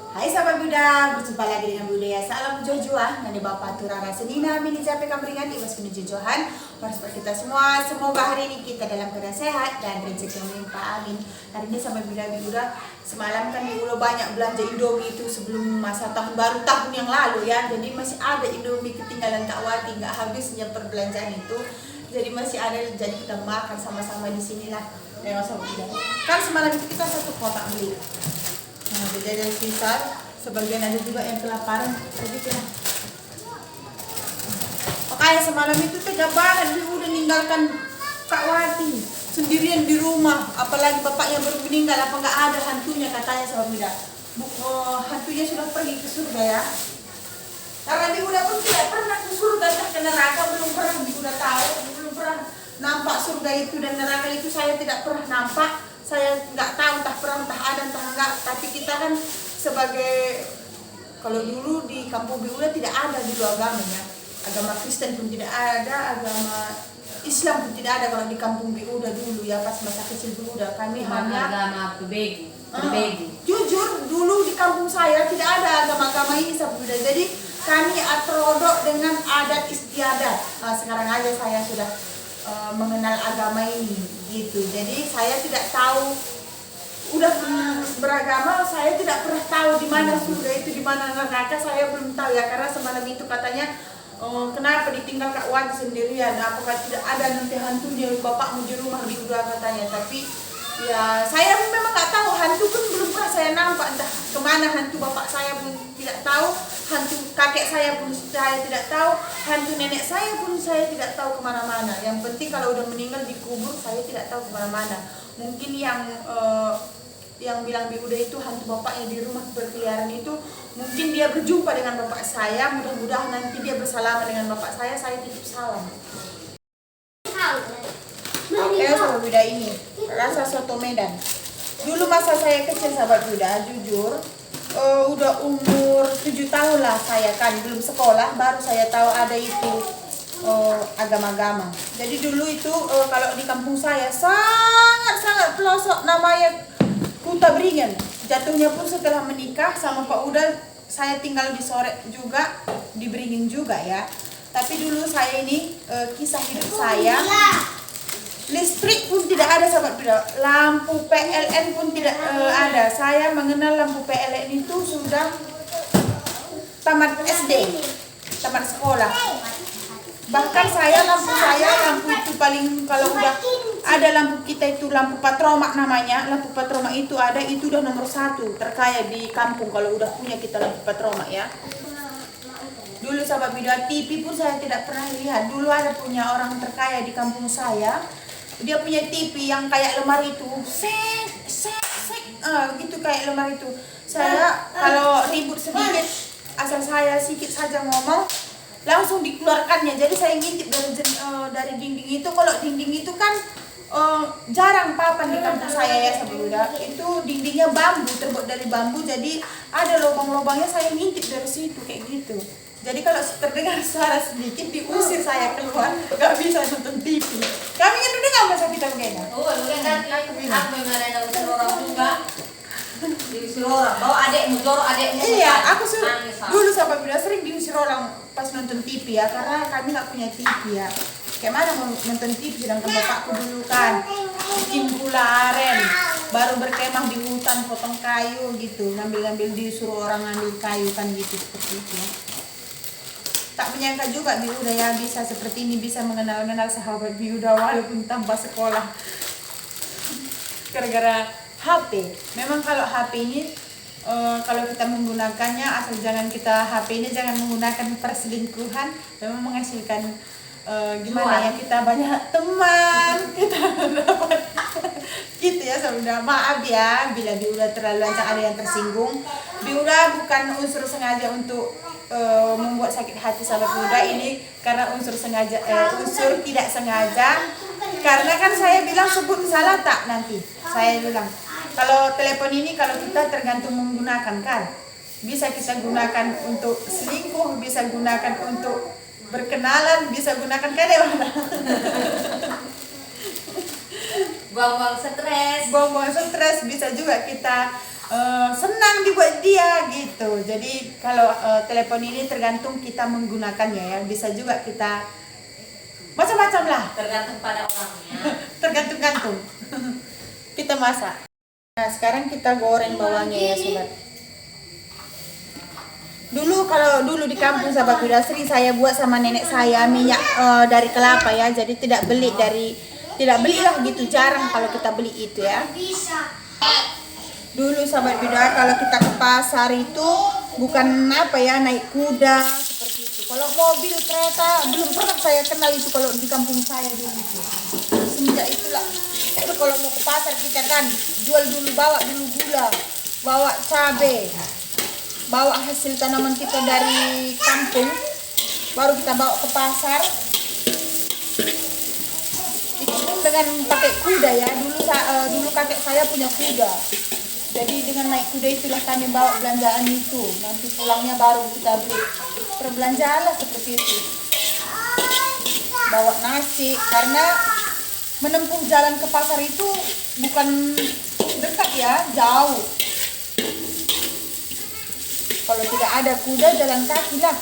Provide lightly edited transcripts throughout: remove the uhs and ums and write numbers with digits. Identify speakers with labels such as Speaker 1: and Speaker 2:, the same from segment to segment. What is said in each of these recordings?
Speaker 1: Hai sahabat Buddha, berjumpa lagi dengan Budaya Salam Jojoan dan di Bapak Turara Senina Mini Cape Kameringan Iwas Penuh Jojohan. Buat kita semua, semoga hari ini kita dalam keadaan sehat dan rezeki yang melimpah, amin. Hari ini sahabat Buddha, semalam kan Ibu banyak belanja Indomie itu sebelum masa tahun baru tahun yang lalu ya. Jadi masih ada Indomie ketinggalan Kak Wati, nggak habisnya perbelanjaan itu. Jadi masih ada, jadi kita makan sama-sama di sinilah. Ya sahabat Buddha. Kan semalam itu kita satu kotak beli. Nah, jadi dari sisa, sebagian ada juga yang kelaparan, begitu lah. Makanya semalam itu tega banget, dia udah ninggalkan Kak Wati sendirian di rumah, apalagi bapaknya baru meninggal, apa nggak ada hantunya katanya sama Bida. Hantunya sudah pergi ke surga ya. Karena dia udah pun tidak pernah ke surga, ke neraka belum pernah, dia udah tahu, belum pernah nampak surga itu dan neraka itu saya tidak pernah nampak. Saya nggak tahu entah pernah, entah ada, entah enggak. Tapi kita kan sebagai, kalau dulu di kampung Biula tidak ada dulu agamanya. Agama Kristen pun tidak ada, agama Islam pun tidak ada kalau di kampung Biula dulu ya, pas masa kecil Biula kami hanya
Speaker 2: agama berbagi.
Speaker 1: Jujur dulu di kampung saya tidak ada agama-agama ini sahabat Buddha. Jadi kami atrodok dengan adat istiadat. Sekarang aja saya sudah mengenal agama ini gitu. Jadi saya tidak tahu, udah beragama saya tidak pernah tahu di mana surga itu, di mana neraka saya belum tahu ya, karena semalam itu katanya kenapa ditinggal Kak Wati sendirian, apakah tidak ada nanti hantunya bapakmu di rumah di udara katanya. Tapi ya saya memang nggak tahu, hantu pun belum pernah saya nampak, entah kemana hantu bapak saya pun tidak tahu, hantu kakek saya pun saya tidak tahu, hantu nenek saya pun saya tidak tahu kemana-mana. Yang penting kalau udah meninggal dikubur saya tidak tahu kemana-mana. Mungkin yang bilang Biuda itu hantu bapaknya di rumah berkeliaran itu, mungkin dia berjumpa dengan bapak saya, mudah-mudahan nanti dia bersalaman dengan bapak saya titip salam. Oke sahabat Buddha, ini rasa soto Medan. Dulu masa saya kecil sahabat Buddha, jujur udah umur 7 tahun lah saya kan, belum sekolah, baru saya tahu ada itu agama-agama. Jadi dulu itu kalau di kampung saya sangat-sangat pelosok, namanya Kuta Bringen. Jatuhnya pun setelah menikah sama Pak Uda, saya tinggal di Sore juga, di Bringen juga ya. Tapi dulu saya ini kisah hidup saya, listrik pun tidak ada sahabat Buddha, lampu PLN pun tidak ada. Saya mengenal lampu PLN itu sudah tamat SD, tamat sekolah. Bahkan lampu itu paling, kalau udah ada lampu kita itu lampu patroma namanya, lampu patroma itu ada, itu udah nomor 1 terkaya di kampung kalau udah punya kita lampu patroma ya. Dulu sahabat Buddha, TV pun saya tidak pernah lihat. Dulu ada punya orang terkaya di kampung saya, dia punya TV yang kayak lemari itu, gitu kayak lemari itu. Saya kalau ribut sedikit, asal saya sedikit saja ngomong, langsung dikeluarkannya. Jadi saya ngintip dari dinding itu. Kalau dinding itu kan jarang papan di kampung saya ya sahabat Buddha. Itu dindingnya bambu, terbuat dari bambu, jadi ada lubang-lubangnya, saya ngintip dari situ kayak gitu. Jadi kalau terdengar suara sedikit diusir saya keluar, nggak bisa nonton TV. Kami kan udah nggak masa kita begini.
Speaker 2: Oh, udah kan aku memang ada usir orang juga. Diusir orang, bawa adekmu, dorong adekmu.
Speaker 1: Iya, aku dulu sahabat Buddha sering diusir orang pas nonton TV ya, karena kami nggak punya TV ya. Kayak mana mau nonton TV, sedangkan bapakku dulu kan bikin gula aren, baru berkemah di hutan, potong kayu gitu, ngambil-ngambil, disuruh orang ngambil kayu kan gitu, seperti itu ya. Tak menyangka juga Biuda ya bisa seperti ini, bisa mengenal sahabat Biuda walaupun tanpa sekolah. Gara-gara HP. Memang kalau HP ini kalau kita menggunakannya, asal HP ini jangan menggunakan perselingkuhan, memang menghasilkan gimana ya, kita banyak teman, kita dapat gitu ya saudara. Maaf ya bila Biuda terlalu ada yang tersinggung. Biuda bukan unsur sengaja untuk membuat sakit hati sahabat Buddha ini, karena unsur tidak sengaja. Karena kan saya bilang sebut salah tak nanti. Saya bilang kalau telepon ini, kalau kita tergantung menggunakan kan, bisa kita gunakan untuk selingkuh, bisa gunakan untuk berkenalan, bisa gunakan mana.
Speaker 2: Buang-buang stres,
Speaker 1: bisa juga kita senang dibuat dia gitu. Tuh, jadi kalau telepon ini tergantung kita menggunakannya ya. Bisa juga kita macam-macam lah.
Speaker 2: Tergantung pada orangnya.
Speaker 1: Tergantung-gantung. Kita masak. Nah, sekarang kita goreng bawangnya ya, sobat. Dulu di kampung sahabat Buddha sering saya buat sama nenek saya minyak dari kelapa ya. Jadi tidak belilah gitu, jarang kalau kita beli itu ya. Dulu sahabat Buddha kalau kita ke pasar itu bukan naik kuda seperti itu. Kalau mobil kereta belum pernah saya kenal itu kalau di kampung saya dulu itu. Semenjak itulah kalau mau ke pasar kita kan bawa dulu gula, bawa cabai, bawa hasil tanaman kita dari kampung, baru kita bawa ke pasar. Itu pun dengan pakai kuda ya. Dulu kakek saya punya kuda. Jadi dengan naik kuda itulah kami bawa belanjaan itu. Nanti pulangnya baru kita beli. Perbelanjaan lah seperti itu. Bawa nasi karena menempuh jalan ke pasar itu bukan dekat ya, jauh. Kalau tidak ada kuda jalan kaki lah.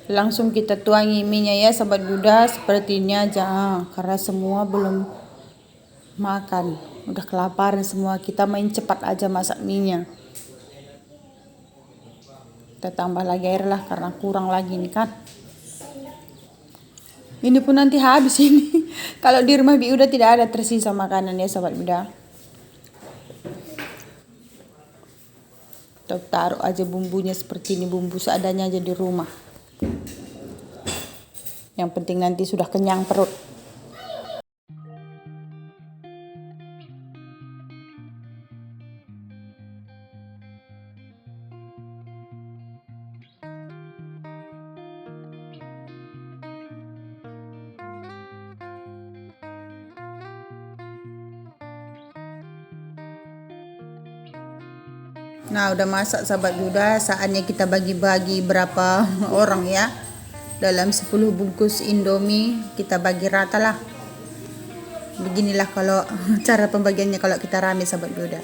Speaker 1: Langsung kita tuangi minyak ya sahabat Buddha, seperti ini aja karena semua belum makan, udah kelaparan semua. Kita main cepat aja masak minyak. Kita tambah lagi air lah karena kurang lagi nih kan. Ini pun nanti habis ini. Kalau di rumah Bi udah tidak ada tersisa makanan ya sahabat Buddha. Kita taruh aja bumbunya seperti ini, bumbu seadanya aja di rumah. Yang penting nanti sudah kenyang perut. Nah, udah masak sahabat Buddha, saatnya kita bagi-bagi berapa orang ya. Dalam 10 bungkus Indomie kita bagi rata lah. Beginilah kalau cara pembagiannya kalau kita rame sahabat Buddha.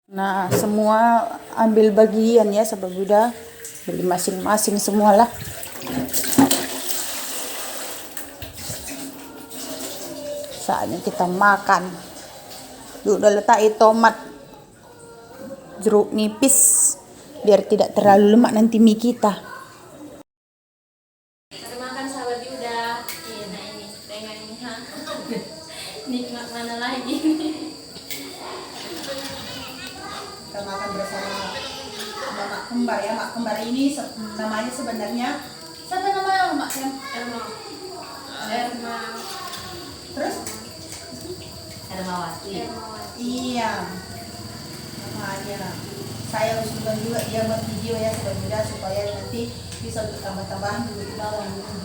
Speaker 1: Nah, semua ambil bagian ya sahabat Buddha. Beli masing-masing semualah. Saatnya kita makan. Udah letak tomat, jeruk nipis biar tidak terlalu lemak nanti mie kita.
Speaker 2: Makan sahabat Yuda. Iya, nah ini dengan ini ha. Nikmat mana lagi?
Speaker 1: Kita makan bersama mak kembar ya. Mak kembar ini namanya sebenarnya siapa nama mak Sem? Erma. Terus?
Speaker 2: Ermawati.
Speaker 1: Iya. Namanya. Saya usulkan juga dia buat video ya sebenarnya supaya nanti bisa untuk tambah-tambahan dulu di bawah gitu.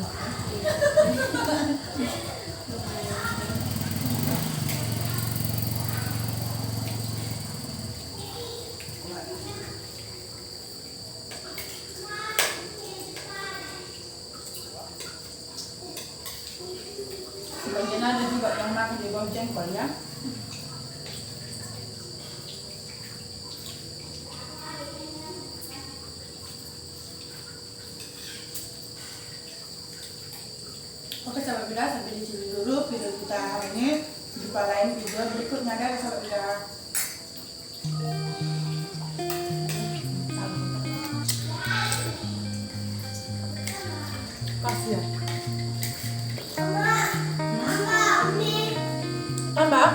Speaker 1: Sebagian ada juga yang makan di bawah jengkol ya. Oke sahabat Buddha, sampai di sini dulu video kita hari ini. Jumpa lain video berikutnya dari sahabat Buddha. Pas Iya. Tambah.